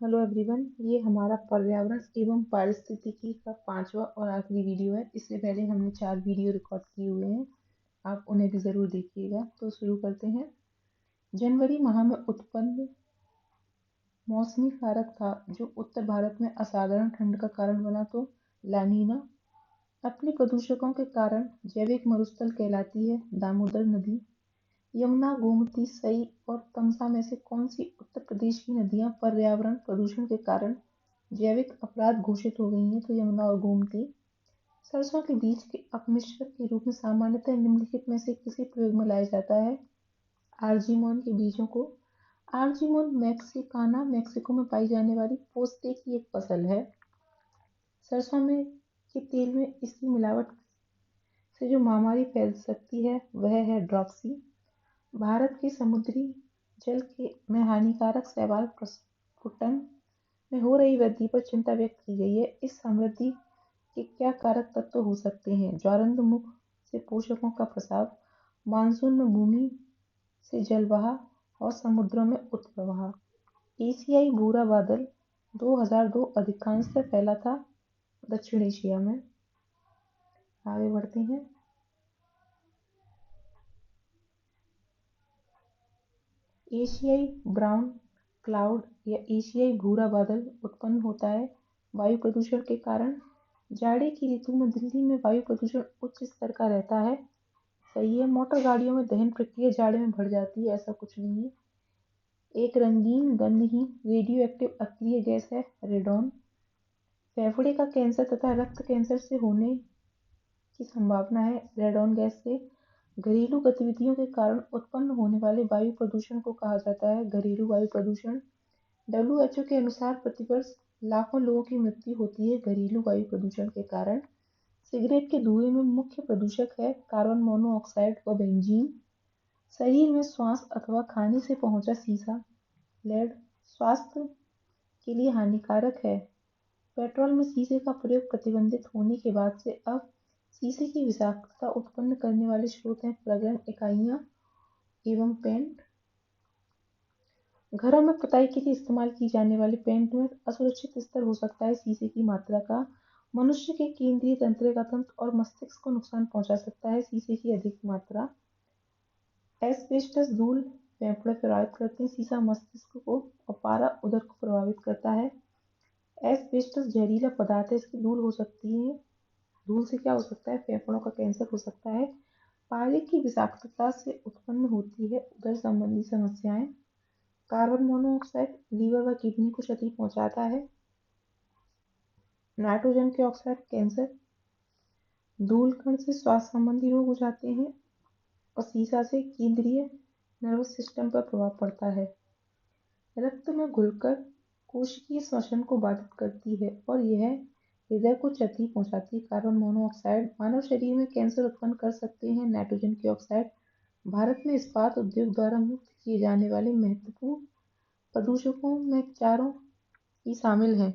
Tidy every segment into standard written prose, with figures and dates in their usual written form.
Hello everyone, ये हमारा पर्यावरण एवं पारिस्थितिकी का पांचवा और आखिरी वीडियो है। इससे पहले हमने 4 वीडियो रिकॉर्ड किए हुए हैं, आप उन्हें भी ज़रूर देखिएगा। तो शुरू करते हैं। जनवरी माह में उत्पन्न मौसमी कारक था जो उत्तर भारत में असाधारण ठंड का कारण बना। तो लानीना अपने प्रदूषकों के कारण जैविक मरुस्थल कहलाती है। दामोदर नदी, यमुना, गोमती, सई और तमसा में से कौन सी उत्तर प्रदेश की नदियां पर्यावरण प्रदूषण के कारण जैविक अपराध घोषित हो गई हैं? तो यमुना और गोमती। सरसों के बीज के अपमिश्रक के रूप में सामान्यतः निम्नलिखित में से किसी प्रयोग में लाया जाता है? आर्जीमोन के बीजों को। आर्जीमोन मैक्सिकाना मेक्सिको में पाई जाने वाली पोस्ते की एक फसल है। सरसों में के तेल में इसकी मिलावट से जो महामारी फैल सकती है वह है ड्रॉपसी। भारत के समुद्री जल के में हानिकारक शैवाल प्रस्फुटन में हो रही वृद्धि पर चिंता व्यक्त की गई है। इस समृद्धि के क्या कारक तत्व हो सकते हैं? ज्वारंधमुख से पोषकों का प्रसाव, मानसून में भूमि से जलवाह और समुद्रों में उत्प्रवाह। एशियाई भूरा बादल 2002 अधिकांशतः फैला था दक्षिण एशिया में। आगे बढ़ते हैं। एशियाई ब्राउन क्लाउड या एशियाई भूरा बादल उत्पन्न होता है वायु प्रदूषण के कारण। जाड़े की ऋतु में दिल्ली में वायु प्रदूषण उच्च स्तर का रहता है। सही है। मोटर गाड़ियों में दहन प्रक्रिया जाड़े में बढ़ जाती है, ऐसा कुछ नहीं है। एक रंगीन गंधहीन रेडियो एक्टिव अक्रिय गैस है रेडॉन। फेफड़े का कैंसर तथा रक्त कैंसर से होने की संभावना है रेडॉन गैस से। घरेलू गतिविधियों के कारण उत्पन्न होने वाले वायु प्रदूषण को कहा जाता है घरेलू वायु प्रदूषण। WHO के अनुसार प्रतिवर्ष लाखों लोगों की मृत्यु होती है घरेलू वायु प्रदूषण के कारण। सिगरेट के धुएं में मुख्य प्रदूषक है कार्बन मोनोऑक्साइड व बेंजीन। शरीर में श्वास अथवा खाने से पहुंचा सीसा लेड स्वास्थ्य के लिए हानिकारक है। पेट्रोल में शीशे का प्रयोग प्रतिबंधित होने के बाद से अब शीशे की विषाक्तता उत्पन्न करने वाले स्रोत हैं प्रग्रहण इकाइयां एवं पेंट। घरों में पुताई के लिए इस्तेमाल की जाने वाली पेंट में असुरक्षित स्तर हो सकता है शीशे की मात्रा का। मनुष्य के केंद्रीय तंत्रिका तंत्र और मस्तिष्क को नुकसान पहुंचा सकता है शीशे की अधिक मात्रा। एस्बेस्टस धूल फेफड़े प्रभावित करते हैं, शीशा मस्तिष्क को और पारा उदर को प्रभावित करता है। एस्बेस्टस जहरीला पदार्थ है, इसकी धूल हो सकती है। धूल से क्या हो सकता है? फेफड़ों का कैंसर हो सकता है। पारे की विषाक्तता से उत्पन्न होती है उदर संबंधी समस्याएं। कार्बन मोनोऑक्साइड लीवर व किडनी को क्षति पहुंचाता है। नाइट्रोजन के ऑक्साइड कैंसर। धूल कण से श्वास संबंधी रोग हो जाते हैं और शीशा से केंद्रीय नर्वस सिस्टम पर प्रभाव पड़ता है। रक्त में घुलकर कोशिकीय श्वसन को बाधित करती है और यह हृदय को क्षति पहुंचाती है। कार्बन मोनोऑक्साइड मानव शरीर में कैंसर उत्पन्न कर सकते हैं। नाइट्रोजन के ऑक्साइड भारत में इस्पात उद्योग द्वारा मुक्त किए जाने वाले महत्वपूर्ण प्रदूषकों में चारों ही शामिल हैं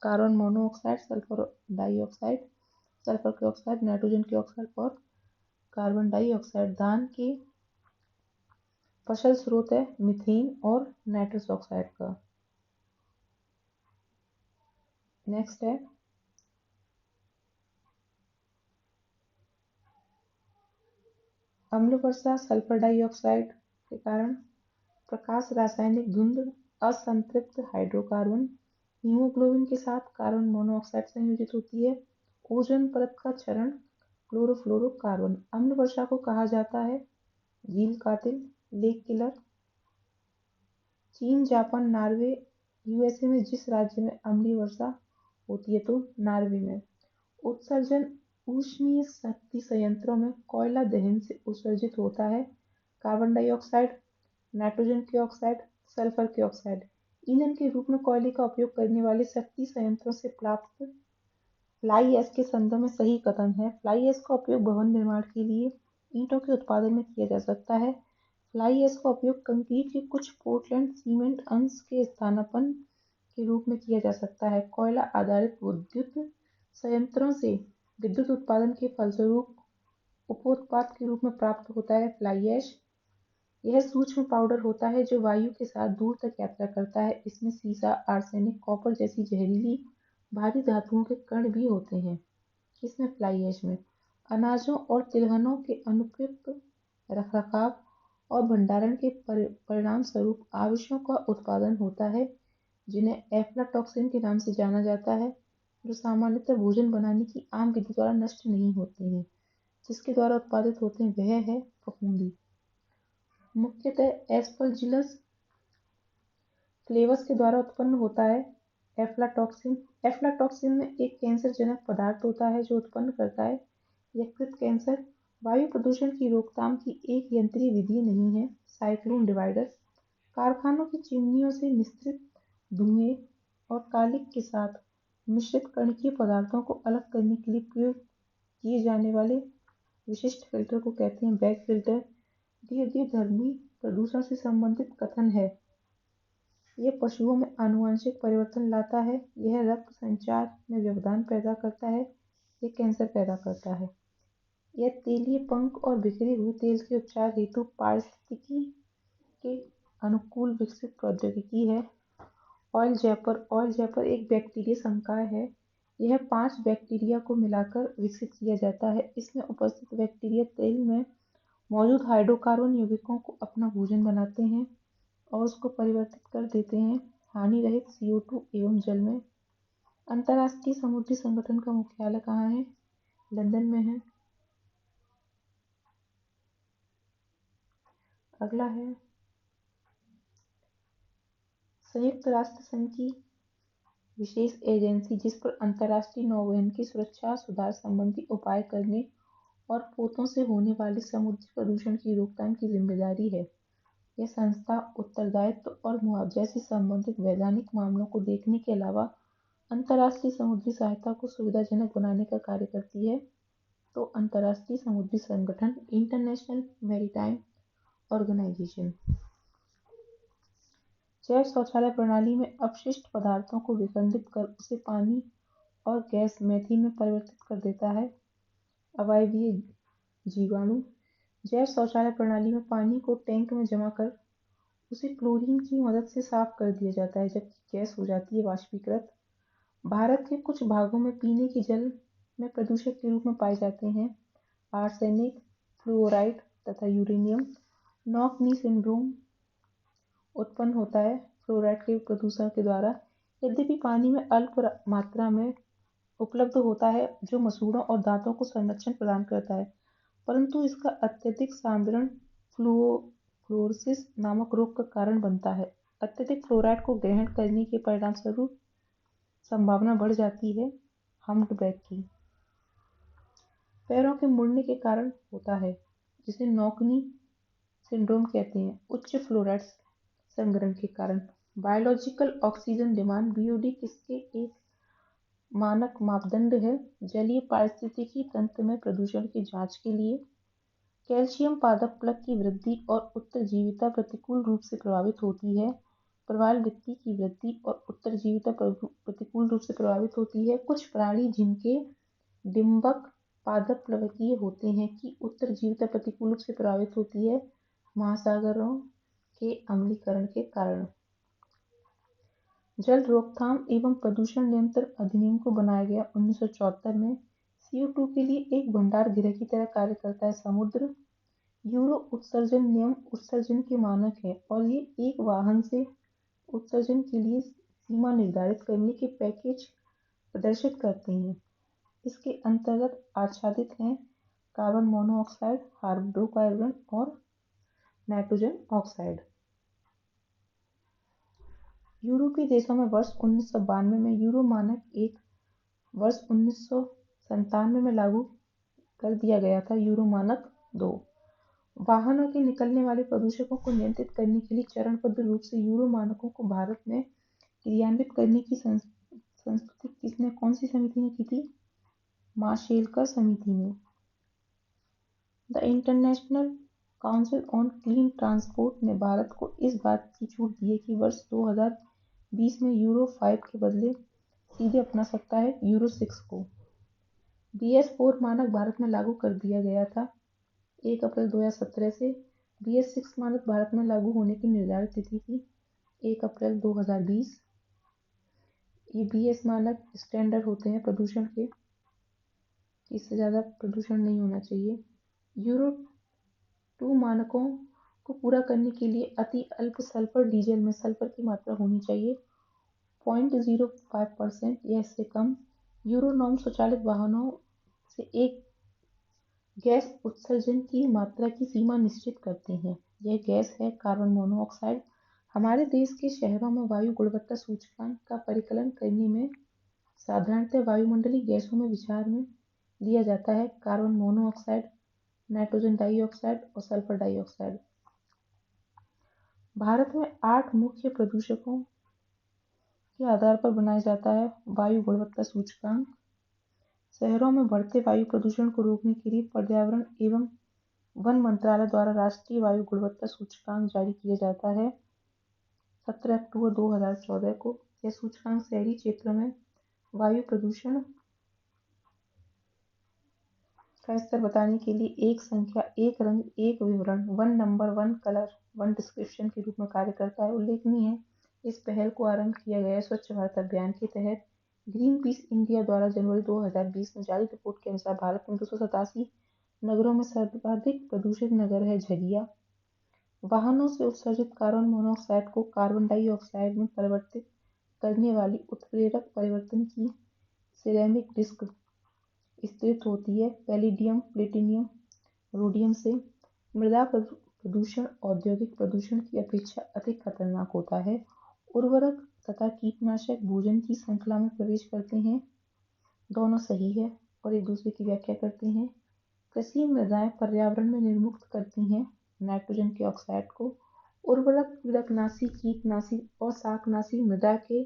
carbon monoxide, sulphur dioxide, sulphur के ऑक्साइड, नाइट्रोजन के ऑक्साइड और कार्बन डाइऑक्साइड। धान के फसल स्रोत है मीथेन और नाइट्रस ऑक्साइड का। नेक्स्ट है अम्ल वर्षा सल्फर डाइऑक्साइड के कारण। प्रकाश रासायनिक धुंध असंतृप्त हाइड्रोकार्बन हीमोग्लोबिन के साथ कार्बन मोनोऑक्साइड संयोजित होती है। ओजोन परत का क्षरण क्लोरोफ्लोरोकार्बन। अम्ल वर्षा को कहा जाता है झील कातिल लेक किलर। चीन, जापान, नॉर्वे, यूएसए में जिस राज्य में अम्लीय वर्षा होती है तो नॉर्वे में। उत्सर्जन ऊष्मीय शक्ति संयंत्रों में कोयला दहन से उत्सर्जित होता है कार्बन डाइऑक्साइड, नाइट्रोजन के ऑक्साइड, सल्फर के ऑक्साइड। ईंधन के रूप में कोयले का उपयोग करने वाले शक्ति संयंत्रों से प्राप्त फ्लाई ऐश के संदर्भ में सही कथन है। फ्लाई ऐश का उपयोग भवन निर्माण के लिए ईंटों के उत्पादन में किया जा सकता है। फ्लाई ऐश का उपयोग कंक्रीट के कुछ पोर्टलैंड सीमेंट अंश के स्थानापन्न के रूप में किया जा सकता है। कोयला आधारित विद्युत संयंत्रों से विद्युत उत्पादन के फलस्वरूप उपोत्पाद के रूप में प्राप्त होता है फ्लाई ऐश। यह सूक्ष्म पाउडर होता है जो वायु के साथ दूर तक यात्रा करता है। इसमें सीसा, आर्सेनिक, कॉपर जैसी जहरीली भारी धातुओं के कण भी होते हैं। किसमें? फ्लाई ऐश में। अनाजों और तिलहनों के अनुपयुक्त रखरखाव और भंडारण के परिणाम स्वरूप आविशों का उत्पादन होता है, जिन्हें एफ्लाटॉक्सिन के नाम से जाना जाता है, जो सामान्यतः भोजन बनाने की आम विधि द्वारा नष्ट नहीं होते हैं। जिसके द्वारा उत्पादित होते हैं वह है फफूंदी। मुख्यतः एस्परजिलस फ्लेवस के द्वारा उत्पन्न होता है एफ्लाटॉक्सिन। एफ्लाटॉक्सिन में एक कैंसरजनक पदार्थ होता है जो उत्पन्न करता है यकृत कैंसर। वायु प्रदूषण की रोकथाम की एक यंत्रीय विधि नहीं है साइक्लोन डिवाइडर। कारखानों की चिमनियों से निस्सृत धुएं और कालिख के साथ मिश्रित कणकीय पदार्थों को अलग करने के लिए प्रयोग किए जाने वाले विशिष्ट फिल्टर को कहते हैं बैग फिल्टर। दीर्घधर्मी प्रदूषण से संबंधित कथन है, यह पशुओं में आनुवंशिक परिवर्तन लाता है, यह रक्त संचार में व्यवधान पैदा करता है, यह कैंसर पैदा करता है। यह तेलीय पंख और बिखरे हुए तेल के उपचार हेतु पारिस्थितिकी के अनुकूल विकसित प्रौद्योगिकी है। ऑयल जैपर एक बैक्टीरिया संकाय है। यह 5 बैक्टीरिया को मिलाकर विकसित किया जाता है। इसमें उपस्थित बैक्टीरिया तेल में मौजूद हाइड्रोकार्बन यौगिकों को अपना भोजन बनाते हैं और उसको परिवर्तित कर देते हैं हानि रहित CO2 एवं जल में। अंतर्राष्ट्रीय समुद्री संगठन का मुख्यालय कहाँ है? लंदन में है। अगला है संयुक्त राष्ट्र संघ की विशेष एजेंसी जिस पर अंतर्राष्ट्रीय नौवहन की सुरक्षा सुधार संबंधी उपाय करने और पोतों से होने वाले समुद्री प्रदूषण की रोकथाम की जिम्मेदारी है। यह संस्था उत्तरदायित्व और मुआवजा से संबंधित वैधानिक मामलों को देखने के अलावा अंतर्राष्ट्रीय समुद्री सहायता को सुविधाजनक बनाने का कार्य करती है। तो अंतर्राष्ट्रीय समुद्री संगठन इंटरनेशनल मैरीटाइम ऑर्गेनाइजेशन। जैव शौचालय प्रणाली में अपशिष्ट पदार्थों को विखंडित कर उसे पानी और गैस मीथेन में परिवर्तित कर देता है अवायवीय जीवाणु। जैव शौचालय प्रणाली में पानी को टैंक में जमा कर उसे क्लोरीन की मदद से साफ कर दिया जाता है, जबकि गैस हो जाती है वाष्पीकृत। भारत के कुछ भागों में पीने के जल में प्रदूषक के रूप में पाए जाते हैं आर्सेनिक, फ्लोराइड तथा यूरेनियम। नॉक-नी सिंड्रोम उत्पन्न होता है फ्लोराइड के प्रदूषण के द्वारा। यद्यपि पानी में अल्प मात्रा में उपलब्ध होता है जो मसूड़ों और दांतों को संरक्षण प्रदान करता है, परंतु इसका अत्यधिक सांद्रण फ्लोरोसिस नामक रोग का कारण बनता है। अत्यधिक फ्लोराइड को ग्रहण करने के परिणामस्वरूप संभावना बढ़ जाती है हम्प्ड-बैक की। पैरों के मुड़ने के कारण होता है, जिसे नॉक-नी सिंड्रोम कहते हैं, उच्च फ्लोराइड संग्रहण के कारण। बायोलॉजिकल ऑक्सीजन डिमांड BOD किसके एक मानक मापदंड है जलीय पारिस्थितिकी तंत्र में प्रदूषण की जांच के लिए। कैल्शियम पादप प्लग की वृद्धि और उत्तरजीविता प्रतिकूल रूप से प्रभावित होती है। प्रवाल भित्ति की वृद्धि और उत्तरजीविता प्रतिकूल रूप से प्रभावित होती है। कुछ प्राणी जिनके डिंबक पादप प्लवकीय होते हैं की उत्तरजीविता प्रतिकूल रूप से प्रभावित होती है महासागरों के अम्लीकरण के कारण। जल रोकथाम एवं प्रदूषण नियंत्रण अधिनियम को बनाया गया 1974 में। CO2 के लिए एक भंडार गृह की तरह कार्य करता है समुद्र। यूरो उत्सर्जन नियम उत्सर्जन के मानक है और ये एक वाहन से उत्सर्जन के लिए सीमा निर्धारित करने के पैकेज प्रदर्शित करते हैं। इसके अंतर्गत आच्छादित हैं कार्बन मोनोऑक्साइड, हाइड्रोकार्बन और नाइट्रोजन ऑक्साइड। यूरोपीय देशों में वर्ष 1992 में यूरो मानक एक वर्ष 1997 में लागू कर दिया गया था यूरो मानक 2। वाहनों के निकलने वाले प्रदूषकों को नियंत्रित करने के लिए चरणबद्ध रूप से यूरो मानकों को भारत में क्रियान्वित करने की संस्तुति कौन सी समिति ने की थी? माशेलकर समिति ने। The international council on clean transport ने भारत को इस बात की छूट दी है कि वर्ष 2020 में यूरो 5 के बदले सीधे अपना सकता है यूरो 6 को। BS4 मानक भारत में लागू कर दिया गया था 1 अप्रैल 2017 से, BS6 मानक भारत में लागू होने की निर्धारित तिथि थी 1 अप्रैल 2020। ये BS मानक स्टैंडर्ड होते हैं प्रदूषण के, इससे ज़्यादा प्रदूषण नहीं होना चाहिए। यूरो 2 मानकों को पूरा करने के लिए अति अल्प सल्फर डीजल में सल्फर की मात्रा होनी चाहिए 0.05% या इससे कम। यूरो नॉर्म स्वचालित वाहनों से एक गैस उत्सर्जन की मात्रा की सीमा निश्चित करते हैं। यह गैस है कार्बन मोनोऑक्साइड। हमारे देश के शहरों में वायु गुणवत्ता सूचकांक का परिकलन करने में साधारणतः वायुमंडलीय गैसों में विचार में लिया जाता है कार्बन मोनोऑक्साइड, नाइट्रोजन डाइऑक्साइड और सल्फर डाइऑक्साइड। भारत में 8 मुख्य प्रदूषकों के आधार पर बनाया जाता है वायु गुणवत्ता सूचकांक। शहरों में बढ़ते वायु प्रदूषण को रोकने के लिए पर्यावरण एवं वन मंत्रालय द्वारा राष्ट्रीय वायु गुणवत्ता सूचकांक जारी किया जाता है 17 अक्टूबर 2014 को। यह सूचकांक शहरी क्षेत्रों में वायु प्रदूषण का स्तर बताने के लिए एक संख्या, एक रंग, एक विवरण, one number, one colour, one description के रूप में कार्य करता है। उल्लेखनीय है इस पहल को आरंभ किया गया स्वच्छ भारत अभियान के तहत। ग्रीन पीस इंडिया द्वारा जनवरी 2020 में जारी रिपोर्ट के अनुसार भारत में 287 नगरों में सर्वाधिक प्रदूषित नगर है झरिया। वाहनों से उत्सर्जित कार्बन मोनोऑक्साइड को कार्बन डाइऑक्साइड में परिवर्तित करने वाली उत्प्रेरक परिवर्तन की सिरेमिक डिस्क स्थित होती है पैलिडियम, प्लेटिनियम, रोडियम से। मृदा प्रदूषण औद्योगिक प्रदूषण की अपेक्षा अधिक खतरनाक होता है। उर्वरक तथा कीटनाशक भोजन की श्रृंखला में प्रवेश करते हैं, दोनों सही है और एक दूसरे की व्याख्या करते हैं। कृषि मृदाएं पर्यावरण में निर्मुक्त करती हैं नाइट्रोजन के ऑक्साइड को। उर्वरक, कीटनाशी, कीटनाशी और शाकनाशी मृदा के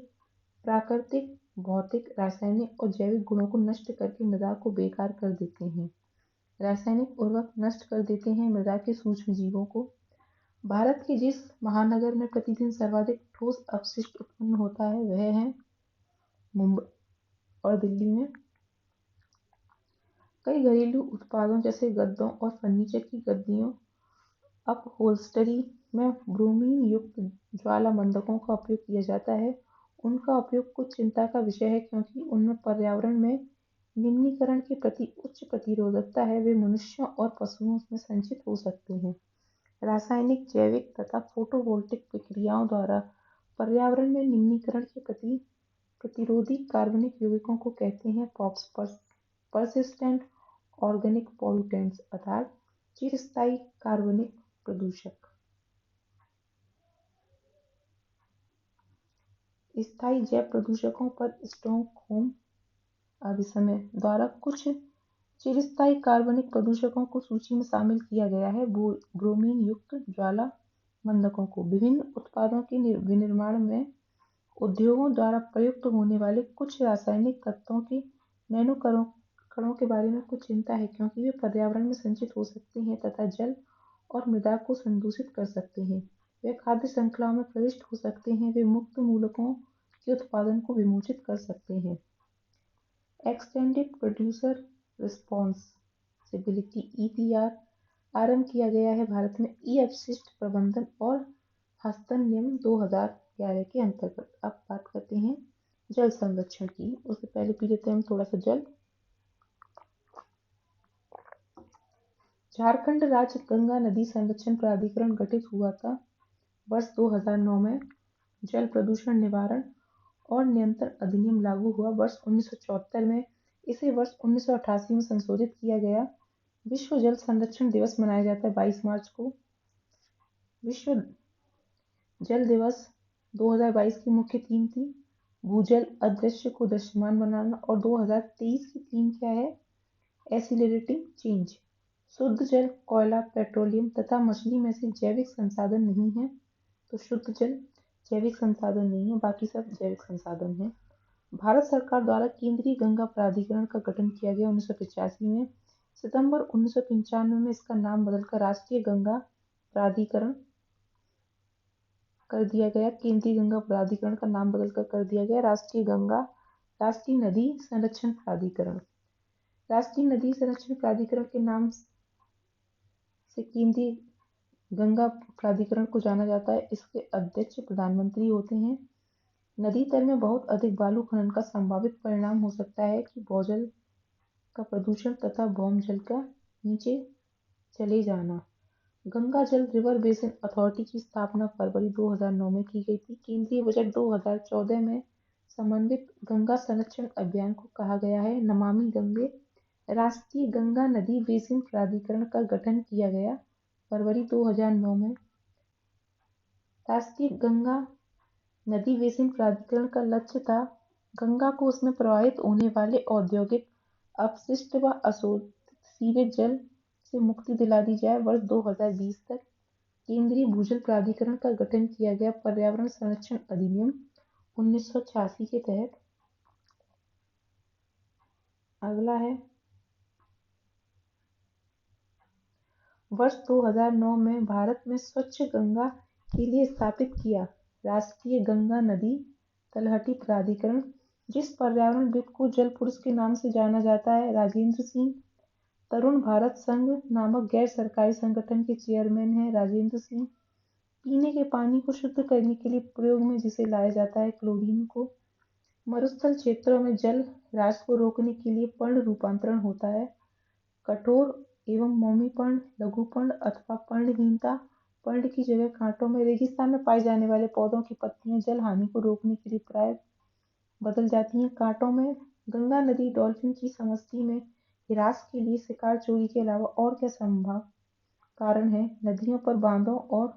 प्राकृतिक, भौतिक, रासायनिक और जैविक गुणों को नष्ट करके मृदा को बेकार कर देते हैं। रासायनिक उर्वरक नष्ट कर देते हैं मृदा के सूक्ष्म जीवों को। भारत के जिस महानगर में प्रतिदिन सर्वाधिक ठोस अपशिष्ट उत्पन्न होता है वह है मुंबई और दिल्ली में। कई घरेलू उत्पादों जैसे गद्दों और फर्नीचर की गद्दियों, अपहोल्स्टरी में ब्रोमीन युक्त ज्वालामंदकों का उपयोग किया जाता है। उनका उपयोग कुछ चिंता का विषय है क्योंकि उनमें पर्यावरण में निम्नीकरण के प्रति उच्च प्रतिरोधकता है। वे मनुष्यों और पशुओं में संचित हो सकते हैं। रासायनिक, जैविक तथा फोटोवोल्टिक प्रक्रियाओं द्वारा पर्यावरण में निम्नीकरण के प्रति प्रतिरोधी कार्बनिक यौगिकों को कहते हैं पर्सिस्टेंट ऑर्गेनिक पॉल्यूटेंट्स अर्थात चिरस्थायी कार्बनिक प्रदूषक। स्थायी जैव प्रदूषकों पर स्टॉकहोम अभिसमय द्वारा कुछ चिरस्थायी कार्बनिक प्रदूषकों को सूची में शामिल किया गया है। ब्रोमीन युक्त ज्वालामंदकों को विभिन्न उत्पादों के विनिर्माण में उद्योगों द्वारा प्रयुक्त होने वाले कुछ रासायनिक तत्वों के नैनो कणों के बारे में कुछ चिंता है क्योंकि वे पर्यावरण में संचित हो सकते हैं तथा जल और मृदा को संदूषित कर सकते हैं। वे खाद्य श्रृंखला में प्रविष्ट हो सकते हैं। वे मुक्त मूलकों के उत्पादन को विमोचित कर सकते हैं। एक्सटेंडेड प्रोड्यूसर रिस्पॉन्सिबिलिटी EPR आरंभ किया गया है भारत में ई अपशिष्ट प्रबंधन और हस्तांतरण नियम 2011 के अंतर्गत। अब बात करते हैं जल संरक्षण की। उससे पहले पी लेते हैं हम थोड़ा सा जल। झारखंड राज्य गंगा नदी संरक्षण प्राधिकरण गठित हुआ था वर्ष 2009 में। जल प्रदूषण निवारण और नियंत्रण अधिनियम लागू हुआ वर्ष 1974 में। इसे वर्ष 1988 में संशोधित किया गया। विश्व जल संरक्षण दिवस मनाया जाता है 22 मार्च को। विश्व जल दिवस 2022 की मुख्य थीम थी भूजल अदृश्य को दृश्यमान बनाना और 2023 की थीम क्या है एक्सीलरेटिंग चेंज। शुद्ध जल कोयला, पेट्रोलियम तथा मछली में से जैविक संसाधन नहीं है। तो शुद्ध जल जैविक संसाधन नहीं है, बाकी सब जैविक संसाधन है। भारत सरकार द्वारा केंद्रीय गंगा प्राधिकरण का गठन किया गया 1985 में। सितंबर 1995 में इसका नाम बदलकर राष्ट्रीय गंगा प्राधिकरण कर दिया गया। केंद्रीय गंगा प्राधिकरण का नाम बदलकर कर दिया गया राष्ट्रीय नदी संरक्षण प्राधिकरण। राष्ट्रीय नदी संरक्षण प्राधिकरण के नाम से केंद्रीय गंगा प्राधिकरण को जाना जाता है। इसके अध्यक्ष प्रधानमंत्री होते हैं। नदी तल में बहुत अधिक बालू खनन का संभावित परिणाम हो सकता है कि भूजल का प्रदूषण तथा भौम जल का नीचे चले जाना। गंगा जल रिवर बेसिन अथॉरिटी की स्थापना फरवरी 2009 में की गई थी। केंद्रीय बजट 2014 में समन्वित गंगा संरक्षण अभियान को कहा गया है नमामि गंगे। राष्ट्रीय गंगा नदी बेसिन प्राधिकरण का गठन किया गया फरवरी 2009 में। राष्ट्रीय गंगा नदी बेसिन प्राधिकरण का लक्ष्य था गंगा को उसमें प्रवाहित होने वाले औद्योगिक अपशिष्ट व अशोधित सीवेज जल से मुक्ति दिला दी जाए। वर्ष 2020 तक केंद्रीय भूजल प्राधिकरण का गठन किया गया पर्यावरण संरक्षण अधिनियम 1986 के तहत। अगला है वर्ष 2009 में भारत में स्वच्छ गंगा के लिए स्थापित किया राष्ट्रीय गंगा नदी तलहटी प्राधिकरण, जिस पर्यावरणविद को जल पुरुष के नाम से जाना जाता है। राजेंद्र सिंह तरुण भारत संघ नामक गैर सरकारी संगठन के चेयरमैन हैं। राजेंद्र सिंह पीने के पानी को शुद्ध करने के लिए प्रयोग में जिसे लाया जाता है क्लोरीन को। मरुस्थल क्षेत्रों में जल ह्रास को रोकने के लिए पर्ण रूपांतरण होता है। कठोर एवं मोमी पर्ण, लघु पर्ण अथवा पर्णहीनता पर्ण की जगह कांटों में रेगिस्तान में पाए जाने वाले पौधों की पत्तियां जल हानि को रोकने के लिए प्राय बदल जाती हैं कांटों में। गंगा नदी डॉल्फिन की समष्टि में ह्रास के लिए शिकार चोरी के अलावा और क्या संभव कारण है? नदियों पर बांधों और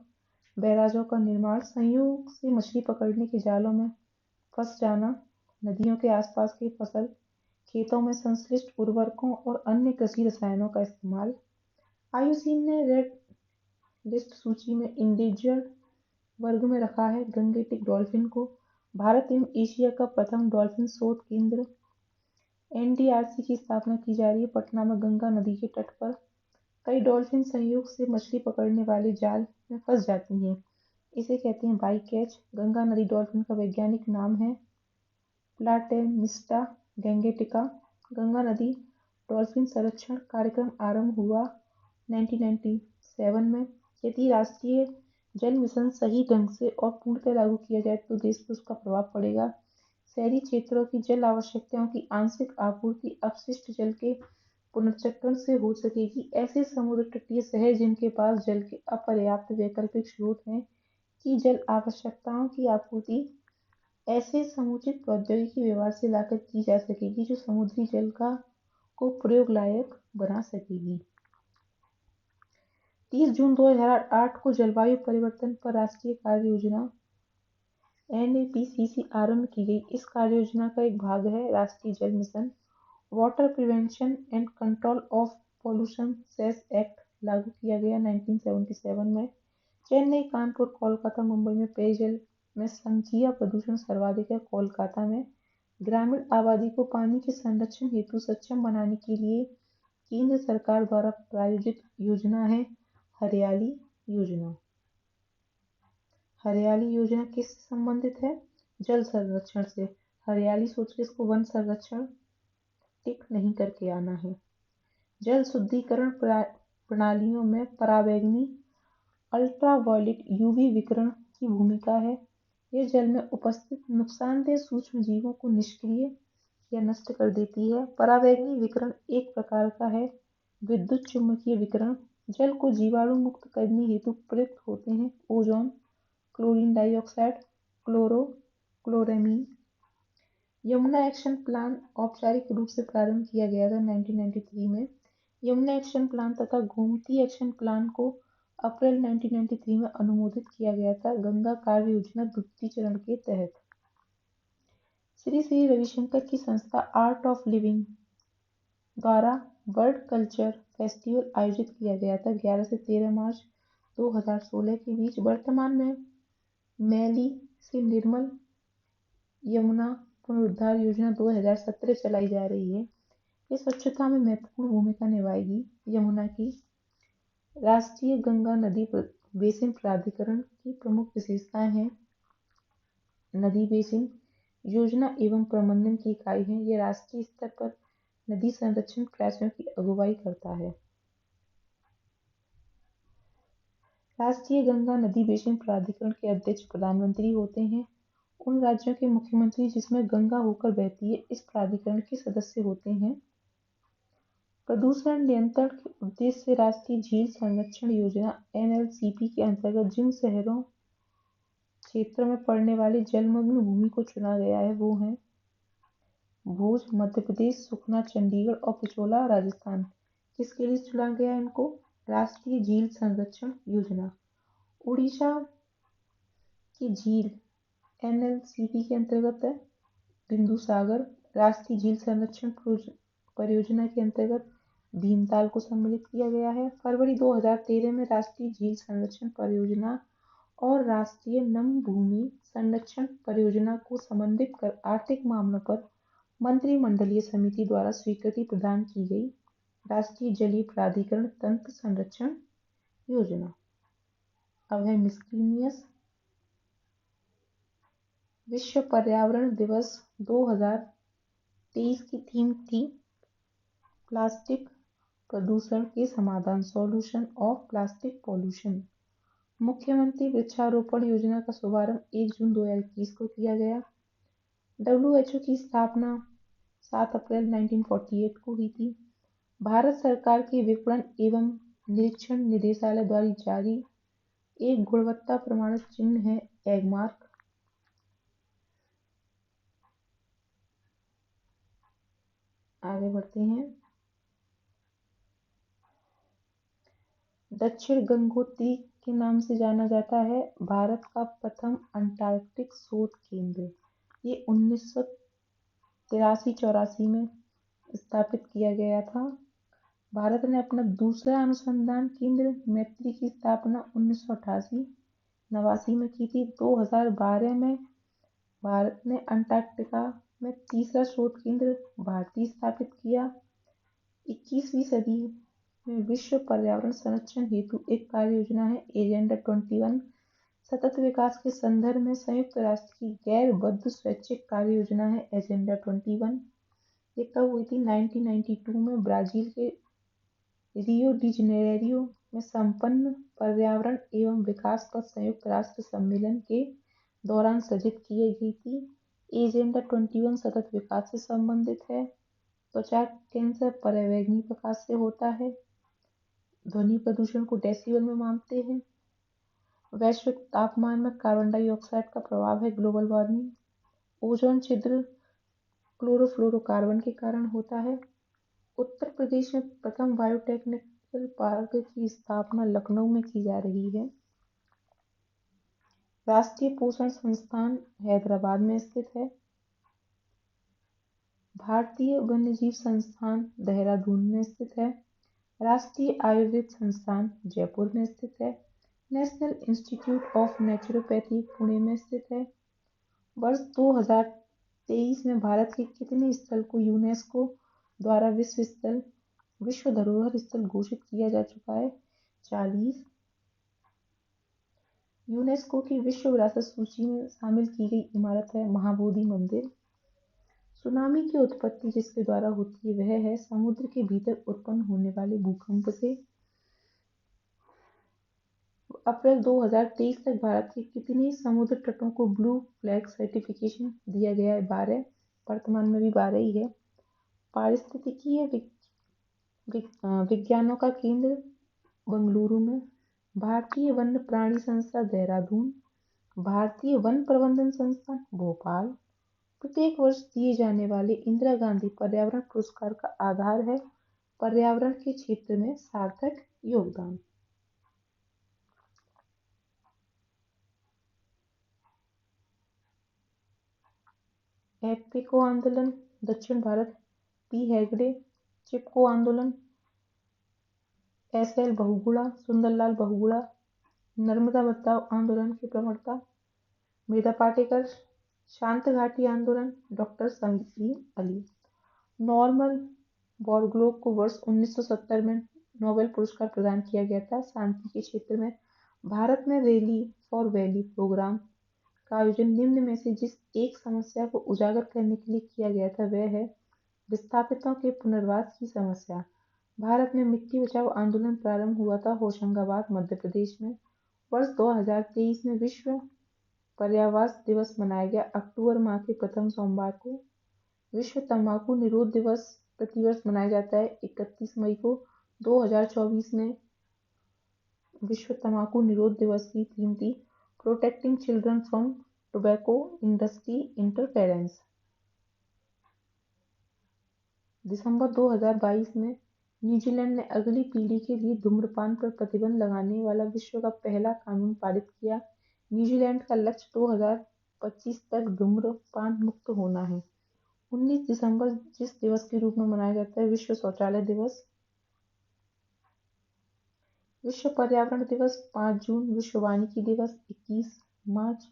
बैराजों का निर्माण, संयोग से मछली पकड़ने के जालों में फंस जाना, नदियों के आसपास के फसल खेतों में संश्लिष्ट उर्वरकों और अन्य कृषि रसायनों का इस्तेमाल। आईयूसीएन ने रेड लिस्ट सूची में इंडेंजर्ड वर्ग में रखा है गंगेटिक डॉल्फिन को। भारत एवं एशिया का प्रथम डॉल्फिन शोध केंद्र एनडीआरसी की स्थापना की जा रही है पटना में गंगा नदी के तट पर। कई डॉल्फिन संयोग से मछली पकड़ने वाले जाल में फंस जाती हैं, इसे कहते हैं बाई कैच। गंगा नदी डॉल्फिन का वैज्ञानिक नाम है प्लाटेमिस्टा गैंगेटिका। गंगा नदी डॉल्फिन संरक्षण कार्यक्रम आरंभ हुआ 1997 में। यदि राष्ट्रीय जल मिशन सही ढंग से और पूर्णतः लागू किया जाए तो देश पर उसका प्रभाव पड़ेगा। शहरी क्षेत्रों की जल आवश्यकताओं की आंशिक आपूर्ति अपशिष्ट जल के पुनर्चक्रण से हो सकेगी। ऐसे समुद्र तटीय शहर जिनके पास जल के अपर्याप्त वैकल्पिक स्रोत हैं की जल आवश्यकताओं की आपूर्ति ऐसे समुचित प्रौद्योगिकी व्यवहार से लाकर की जा सकेगी जो समुद्री जल को प्रयोग लायक बना सकेगी। 30 जून 2008 को जलवायु परिवर्तन पर राष्ट्रीय कार्य योजना NAPCC आरंभ की गई। इस कार्य योजना का एक भाग है राष्ट्रीय जल मिशन। Water prevention and control of pollution cess act लागू किया गया 1977 में। चेन्नई, कानपुर, कोलकाता, मुंबई में पेयजल में संख्यीय प्रदूषण सर्वाधिक है। कोलकाता में ग्रामीण आबादी को पानी के संरक्षण हेतु सक्षम बनाने के लिए केंद्र सरकार द्वारा प्रायोजित योजना है हरियाली योजना। हरियाली योजना किससे संबंधित है? जल संरक्षण से। हरियाली सोच के इसको वन संरक्षण टिक नहीं करके आना है। जल शुद्धिकरण प्रणालियों में पराबैंगनी अल्ट्रावायलेट यूवी विकिरण की भूमिका है। यह जल में उपस्थित नुकसानदेह सूक्ष्म जीवों को निष्क्रिय या नष्ट कर देती है। पराबैंगनी विकिरण एक प्रकार का है विद्युत चुम्बकीय विकिरण। जल को जीवाणु मुक्त करने हेतु प्रयुक्त होते हैं ओजोन, क्लोरीन डाइऑक्साइड, क्लोरोक्लोरेमीन। यमुना एक्शन प्लान औपचारिक रूप से प्रारंभ किया गया था 1993 में। यमुना एक्शन प्लान तथा गोमती एक्शन प्लान को अप्रैल 1993 में अनुमोदित किया गया था गंगा कार्य योजना द्वितीय चरण के तहत। श्री श्री रविशंकर की संस्था आर्ट ऑफ लिविंग द्वारा वर्ल्ड कल्चर फेस्टिवल आयोजित किया गया था 11 से 13 मार्च 2016 के बीच। वर्तमान में मैली से निर्मल यमुना पुनरुद्धार योजना 2017 चलाई जा रही है। ये स्वच्छता में महत्वपूर्ण भूमिका निभाएगी। यमुना की राष्ट्रीय गंगा नदी बेसिन प्राधिकरण की प्रमुख विशेषताएं हैं नदी बेसिन योजना एवं प्रबंधन की इकाई है। यह राष्ट्रीय स्तर पर नदी संरक्षण प्रयासों की अगुवाई करता है। राष्ट्रीय गंगा नदी बेसिन प्राधिकरण के अध्यक्ष प्रधानमंत्री होते हैं। उन राज्यों के मुख्यमंत्री जिसमें गंगा होकर बहती है इस प्राधिकरण के सदस्य होते हैं। प्रदूषण नियंत्रण के उद्देश्य से राष्ट्रीय झील संरक्षण योजना NLCP के अंतर्गत जिन शहरों क्षेत्र में पड़ने वाली जलमग्न भूमि को चुना गया है वो हैं भुज मध्य प्रदेश, सुखना चंडीगढ़ और पिछोला राजस्थान। किसके लिए चुना गया इनको? राष्ट्रीय झील संरक्षण योजना। उड़ीसा की झील NLCP के अंतर्गत है। बिंदुसागर राष्ट्रीय झील संरक्षण परियोजना के अंतर्गत भीमताल को सम्मिलित किया गया है। फरवरी 2013 में राष्ट्रीय झील संरक्षण परियोजना और राष्ट्रीय नम भूमि संरक्षण परियोजना को समन्वित कर आर्थिक मामलों पर मंत्रिमंडलीय समिति द्वारा स्वीकृति प्रदान की गई राष्ट्रीय जलीय प्राधिकरण तंत्र संरक्षण योजना। अब है मिसलेनियस। विश्व पर्यावरण दिवस 2023 की थीम थी प्लास्टिक प्रदूषण के समाधान, सॉल्यूशन ऑफ प्लास्टिक पॉल्यूशन। मुख्यमंत्री वृक्षारोपण योजना का शुभारंभ 1 जून 2021 को किया गया। WHO की स्थापना 7 अप्रैल 1948 को हुई थी। भारत सरकार के विपणन एवं निरीक्षण निदेशालय द्वारा जारी एक गुणवत्ता प्रमाणित चिन्ह है एगमार्क। आगे बढ़ते हैं। दक्षिण गंगोत्री के नाम से जाना जाता है भारत का प्रथम अंटार्कटिक शोध केंद्र। ये 1983-84 में स्थापित किया गया था। भारत ने अपना दूसरा अनुसंधान केंद्र मैत्री की स्थापना 1988-89 में की थी। 2012 में भारत ने अंटार्कटिका में तीसरा शोध केंद्र भारतीय स्थापित किया। 21वीं सदी में विश्व पर्यावरण संरक्षण हेतु एक कार्य योजना है एजेंडा 21। सतत विकास के संदर्भ में संयुक्त राष्ट्र की गैर बद्ध स्वैच्छिक कार्य योजना है एजेंडा 21। ये कब हुई थी? 1992 में ब्राजील के रियो डी जेनेरियो में संपन्न पर्यावरण एवं विकास पर संयुक्त राष्ट्र सम्मेलन के दौरान सृजित की गई थी। एजेंडा 21 सतत विकास से संबंधित है। त्वचा कैंसर पराबैंगनी प्रकाश से होता है। ध्वनि प्रदूषण को डेसिबल में मापते हैं। वैश्विक तापमान में कार्बन डाइऑक्साइड का प्रभाव है ग्लोबल वार्मिंग। ओजोन छिद्र क्लोरोफ्लोरोकार्बन के कारण होता है। उत्तर प्रदेश में प्रथम बायोटेक्निकल पार्क की स्थापना लखनऊ में की जा रही है। राष्ट्रीय पोषण संस्थान हैदराबाद में स्थित है। भारतीय वन्यजीव संस्थान देहरादून में स्थित है। राष्ट्रीय आयुर्वेद संस्थान जयपुर में स्थित है। National institute of naturopathy Pune में स्थित है। वर्ष 2023 में भारत के कितने स्थल को यूनेस्को द्वारा विश्व धरोहर स्थल घोषित किया जा चुका है? 40। यूनेस्को की विश्व विरासत सूची में शामिल की गई इमारत है महाबोधि मंदिर। सुनामी की उत्पत्ति जिसके द्वारा होती है वह है समुद्र के भीतर उत्पन्न होने वाले भूकंप से। अप्रैल 2023 तक भारत के कितने समुद्र तटों को ब्लू फ्लैग सर्टिफिकेशन दिया गया है? 12। वर्तमान में भी 12 ही है। पारिस्थितिकीय विज्ञानों का केंद्र बेंगलुरु में। भारतीय वन्य प्राणी संस्था देहरादून। भारतीय वन प्रबंधन संस्थान भोपाल। प्रत्येक वर्ष दिए जाने वाले इंदिरा गांधी पर्यावरण पुरस्कार का आधार है पर्यावरण के क्षेत्र में सार्थक योगदान। एप्पिको आंदोलन दक्षिण भारत पी हेगड़े। चिपको आंदोलन SL बहुगुणा सुंदरलाल बहुगुणा। नर्मदा बचाओ आंदोलन की प्रवक्ता मेधा पाटेकर। शांत घाटी आंदोलन doctor Sameer Ali. Norman Borlaug को वर्ष 1970 में नोबेल पुरस्कार प्रदान किया गया था शांति के क्षेत्र में। भारत में रैली फॉर वैली प्रोग्राम का आयोजन निम्न में से जिस एक समस्या को उजागर करने के लिए किया गया था वह है विस्थापितों के पुनर्वास की समस्या। भारत में मिट्टी बचाओ आंदोलन प्रारंभ हुआ था होशंगाबाद मध्य प्रदेश में वर्ष 2023 में विश्व पर्यावरण दिवस मनाया गया अक्टूबर माह के प्रथम सोमवार को। विश्व तंबाकू निरोध दिवस प्रतिवर्ष मनाया जाता है 31 मई को। 2024 में विश्व तंबाकू निरोध दिवस की थीम थी protecting children from tobacco industry interference. दिसंबर 2022 में न्यूजीलैंड ने अगली पीढ़ी के लिए धूम्रपान पर प्रतिबंध लगाने वाला विश्व का पहला कानून पारित किया। न्यूजीलैंड का लक्ष्य 2025 तक धूम्रपान मुक्त होना है। 19 दिसंबर जिस दिवस के रूप में मनाया जाता है विश्व शौचालय दिवस। विश्व पर्यावरण दिवस 5 जून। विश्व वानिकी दिवस 21 मार्च।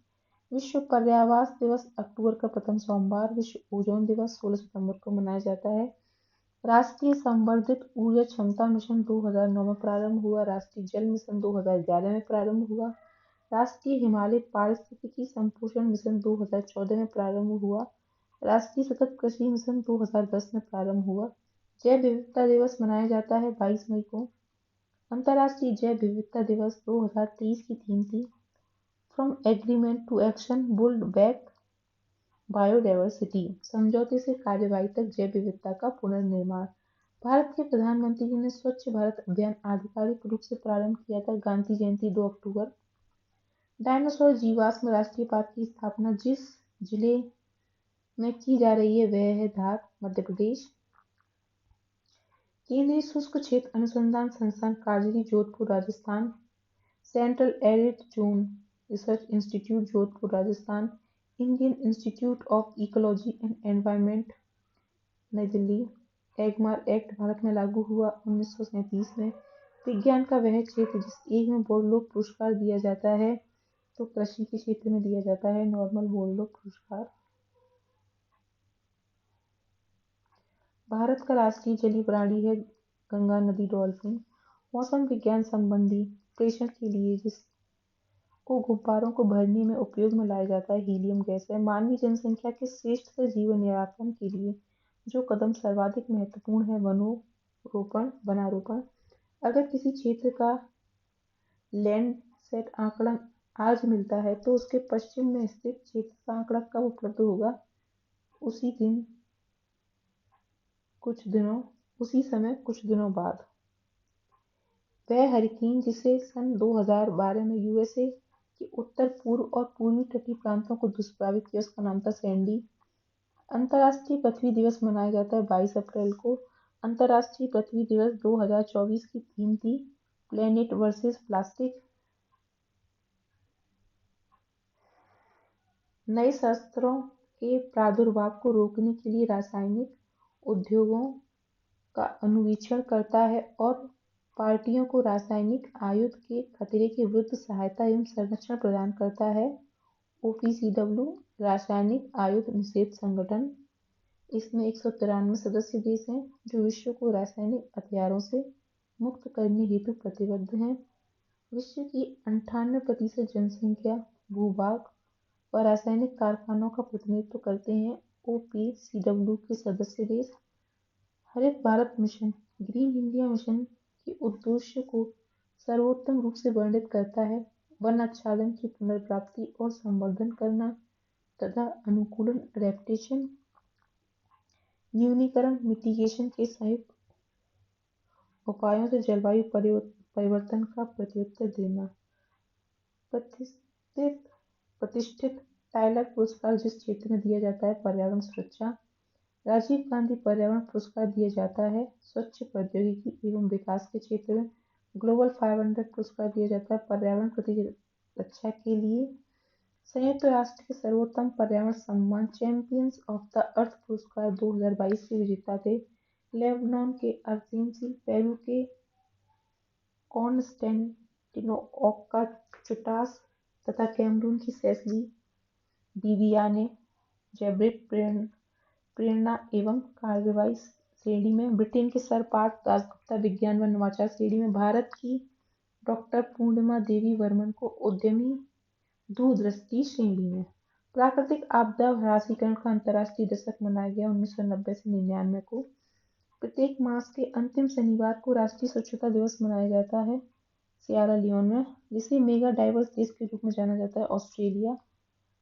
विश्व पर्यावरण दिवस अक्टूबर का प्रथम सोमवार। विश्व ओजोन दिवस 16 सितंबर को मनाया जाता है। राष्ट्रीय संवर्धित ऊर्जा क्षमता मिशन 2009 में प्रारंभ हुआ। राष्ट्रीय जल मिशन 2011 में प्रारंभ हुआ। राष्ट्रीय हिमालय पारिस्थितिकी संपोषण मिशन 2014 में प्रारंभ हुआ। राष्ट्रीय सतत कृषि मिशन 2010 में प्रारंभ हुआ। जैव विविधता दिवस मनाया जाता है 22 मई को। अंतर्राष्ट्रीय जैव विविधता दिवस 2023 की थीम थी from agreement to action build back biodiversity, समझौते से कार्यवाही तक जैव विविधता का पुनर्निर्माण। भारत के प्रधानमंत्री जी ने स्वच्छ भारत अभियान आधिकारिक रूप से प्रारंभ किया था। गांधी जयंती 2 अक्टूबर। डायनासोर जीवाश्म राष्ट्रीय पार्क की स्थापना जिस जिले में की जा रही है वह है धार, मध्य प्रदेश। केंद्रीय शुष्क क्षेत्र अनुसंधान संस्थान काजरी, Jodhpur, Rajasthan. Central Arid Zone Research Institute, Jodhpur, Rajasthan. Indian Institute of Ecology and Environment, New Delhi. एगमार act Bharat में लागू हुआ 1937 में। विज्ञान का वह क्षेत्र जिस एक में बोरलोग पुरस्कार दिया जाता है तो कृषि के क्षेत्र में दिया जाता है नॉर्मल बोरलोग पुरस्कार। भारत का राष्ट्रीय जलीय प्राणी है गंगा नदी डॉल्फिन। मौसम विज्ञान संबंधी प्रेषण के लिए जिसको गुब्बारों को भरने में उपयोग में लाया जाता है हीलियम गैस है। मानवीय जनसंख्या के श्रेष्ठ जीवन यापन के लिए जो कदम सर्वाधिक महत्वपूर्ण है वनारोपण। अगर किसी क्षेत्र का लैंडसेट आंकड़ा आज मिलता है तो उसके पश्चिम में स्थित क्षेत्र का आंकड़ा कब उपलब्ध होगा? उसी समय कुछ दिनों बाद। वह हरिकेन जिसे सन 2012 में यूएसए के उत्तर पूर्व और पूर्वी तटीय प्रांतों को दुष्प्रभावित किया उसका नाम था सैंडी। अंतर्राष्ट्रीय पृथ्वी दिवस मनाया जाता है 22 अप्रैल को। अंतर्राष्ट्रीय पृथ्वी दिवस 2024 की थीम थी प्लेनेट वर्सेस प्लास्टिक। नए शस्त्रों के प्रादुर्भाव को रोकने के लिए रासायनिक उद्योगों का अनुवीक्षण करता है और पार्टियों को रासायनिक आयुध के खतरे के विरुद्ध सहायता एवं संरक्षण प्रदान करता है। OPCW रासायनिक आयुध निषेध संगठन। इसमें 193 सदस्य देश हैं जो विश्व को रासायनिक हथियारों से मुक्त करने हेतु प्रतिबद्ध हैं। विश्व की 98% जनसंख्या भूभाग और रासायनिक कारखानों का प्रतिनिधित्व करते हैं। OPCW के सदस्य देश। हरित Bharat mission green India mission के उद्देश्य को सर्वोत्तम रूप से वर्णित करता है वन आच्छादन की पुनर्प्राप्ति और संवर्धन करना तथा अनुकूलन एडेप्टेशन न्यूनीकरण मिटिगेशन के संयुक्त उपायों से जलवायु परिवर्तन का प्रत्युत्तर देना। प्रतिष्ठित टाइलर पुरस्कार जिस क्षेत्र में दिया जाता है पर्यावरण सुरक्षा। राजीव गांधी पर्यावरण पुरस्कार दिया जाता है स्वच्छ प्रौद्योगिकी एवं विकास के क्षेत्र में। ग्लोबल 500 पुरस्कार दिया जाता है पर्यावरण प्रतिरक्षा के लिए। संयुक्त राष्ट्र के सर्वोत्तम पर्यावरण सम्मान चैंपियंस ऑफ द अर्थ पुरस्कार 2022 के विजेता थे लेबनान के अर्जेंसी, पेरू के कॉन्स्टेंटिनो ओकाचुटास तथा कैमरून की सेसिली बिबियाने। जैब्रिक प्रेरणा एवं कार्रवाई श्रेणी में ब्रिटेन के सर पार्थ दासगुप्ता विज्ञान व नवाचार श्रेणी में। भारत की डॉक्टर पूर्णिमा देवी वर्मन को उद्यमी दूरदृष्टि श्रेणी में। प्राकृतिक आपदा ह्रासीकरण का अंतर्राष्ट्रीय दशक मनाया गया 1990 से 1999 को। प्रत्येक मास के अंतिम शनिवार को राष्ट्रीय स्वच्छता दिवस मनाया जाता है। सियारा लियोन में, जिसे मेगा डाइवर्स देश के रूप में जाना जाता है ऑस्ट्रेलिया,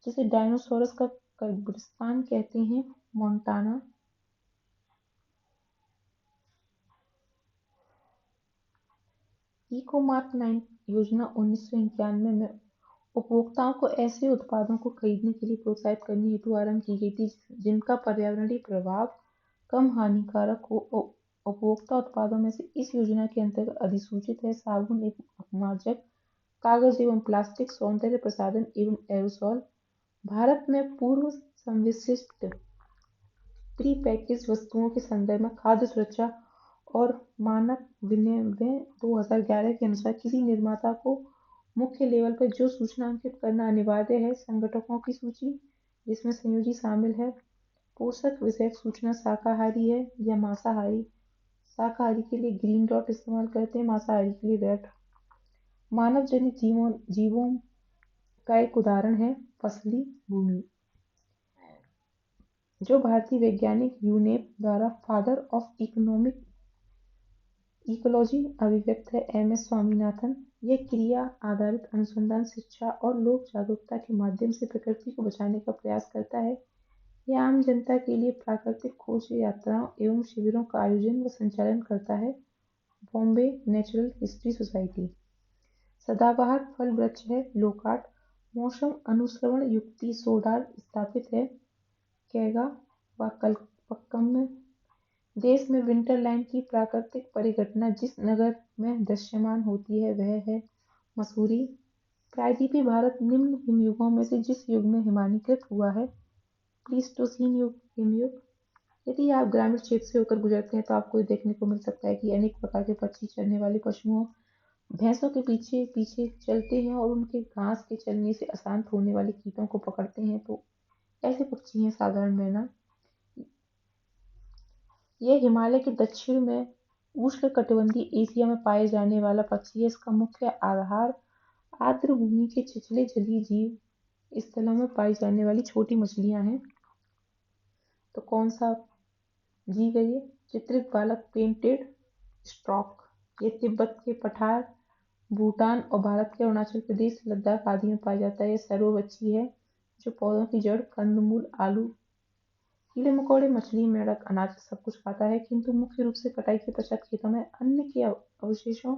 जिसे डायनासोरस का कब्रिस्तान कहते हैं मोंटाना, इकोमार्क 9 योजना 1991 में उपभोक्ताओं को ऐसे उत्पादों को खरीदने के लिए प्रोत्साहित करने हेतु आरंभ की गई थी जिनका पर्यावरणीय प्रभाव कम हानिकारक हो। उपभोक्ता उत्पादों में से इस योजना के अंतर्गत अधिसूचित है साबुन एवं अपमार्जक, कागज एवं प्लास्टिक, सौंदर्य प्रसाधन एवं एरोसॉल। भारत में पूर्व संविशिष्ट प्री पैकेज वस्तुओं के संदर्भ में खाद्य सुरक्षा और मानक विनियमन 2011 के अनुसार किसी निर्माता को मुख्य लेवल पर जो सूचना अंकित करना अनिवार्य है, संगठकों की सूची जिसमें संयोजी शामिल है, पोषक विषयक सूचना शाकाहारी है या मांसाहारी, शाकाहारी के लिए ग्रीन डॉट इस्तेमाल करते हैं, मांसाहारी के लिए रेड। मानव जनित जीवों का एक उदाहरण है फसली भूमि, जो भारतीय वैज्ञानिक यूनेप द्वारा फादर ऑफ इकोलॉजी अभिव्यक्त है एम.एस. स्वामीनाथन। यह क्रिया आधारित अनुसंधान, शिक्षा और लोक जागरूकता के माध्यम से प्रकृति को बचाने का प्रयास करता है। यह आम जनता के लिए प्राकृतिक खोज यात्राओं एवं शिविरों का आयोजन व संचालन करता है। Bombay natural history society. सदाबहार फल वृक्ष है लोकार्ट। मौसम अनुश्रवण युक्ति सोडार स्थापित है कैगा व कलपक्कम में। देश में विंटरलैंड की प्राकृतिक परिघटना जिस नगर में दृश्यमान होती है वह है मसूरी। प्रायद्वीपीय भारत निम्न हिमयुगों में से जिस युग में हिमानीकृत हुआ है प्लीस्टोसीन युग, हिमयुग। यदि आप ग्रामीण क्षेत्र से होकर गुजरते हैं तो आपको देखने को मिल सकता है कि अनेक प्रकार के पक्षी चरने वाले पशुओं भैंसों के पीछे पीछे चलते हैं और उनके घास के चलने से अशांत होने वाले कीटों को पकड़ते हैं। तो ऐसे पक्षी हैं साधारण मैना। यह हिमालय के दक्षिण में उष्णकटिबंधीय एशिया में पाए जाने वाला पक्षी है। इसका मुख्य आहार आर्द्र भूमि के छिछले जलीय जीव स्थलों में पाई जाने वाली छोटी मछलियां हैं। तो कौन सा जीव है ये? चित्रित बालक पेंटेड स्ट्रॉक। ये तिब्बत के पठार, भूटान और भारत के अरुणाचल प्रदेश, लद्दाख आदि में पाया जाता है। यह सर्वभक्षी है जो पौधों की जड़, कंदमूल, आलू, कीड़े मकोड़े, मछली, मेंढक, अनाज सब कुछ खाता है, किंतु मुख्य रूप से कटाई के पश्चात खेतों में अन्न के अवशेषों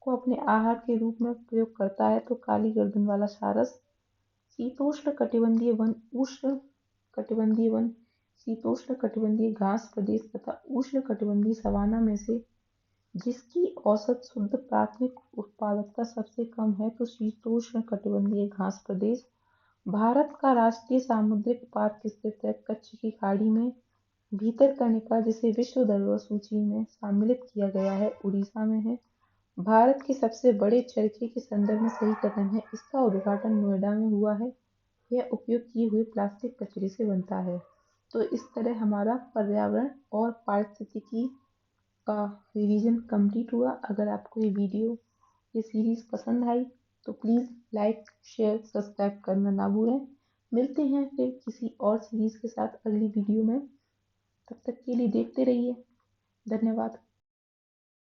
को अपने आहार के रूप में प्रयोग करता है। तो काली गर्दन वाला सारस शीतोष्ण कटिबंधीय वन, उष्ण कटिबंधीय वन, शीतोष्ण कटिबंधीय घास प्रदेश तथा उष्ण कटिबंधीय सवाना में से जिसकी औसत शुद्ध प्राथमिक उत्पादकता सबसे कम है तो शीतोष्ण कटिबंधीय घास प्रदेश। भारत का राष्ट्रीय सामुद्रिक पार्क स्थित है कच्छ की खाड़ी में। भीतरकनिका जिसे विश्व धरोहर सूची में सम्मिलित किया गया है उड़ीसा में है। भारत के सबसे बड़े चरखे के संदर्भ में सही कथन है। इसका उद्घाटन नोएडा में हुआ है। यह उपयोग किए हुए प्लास्टिक कचरे से बनता है। तो इस तरह हमारा पर्यावरण और पारिस्थितिकी का रिवीजन कंप्लीट हुआ। अगर आपको ये वीडियो, ये सीरीज पसंद आई तो प्लीज़ लाइक, शेयर, सब्सक्राइब करना ना भूलें। मिलते हैं फिर किसी और सीरीज के साथ अगली वीडियो में। तब तक के लिए देखते रहिए। धन्यवाद।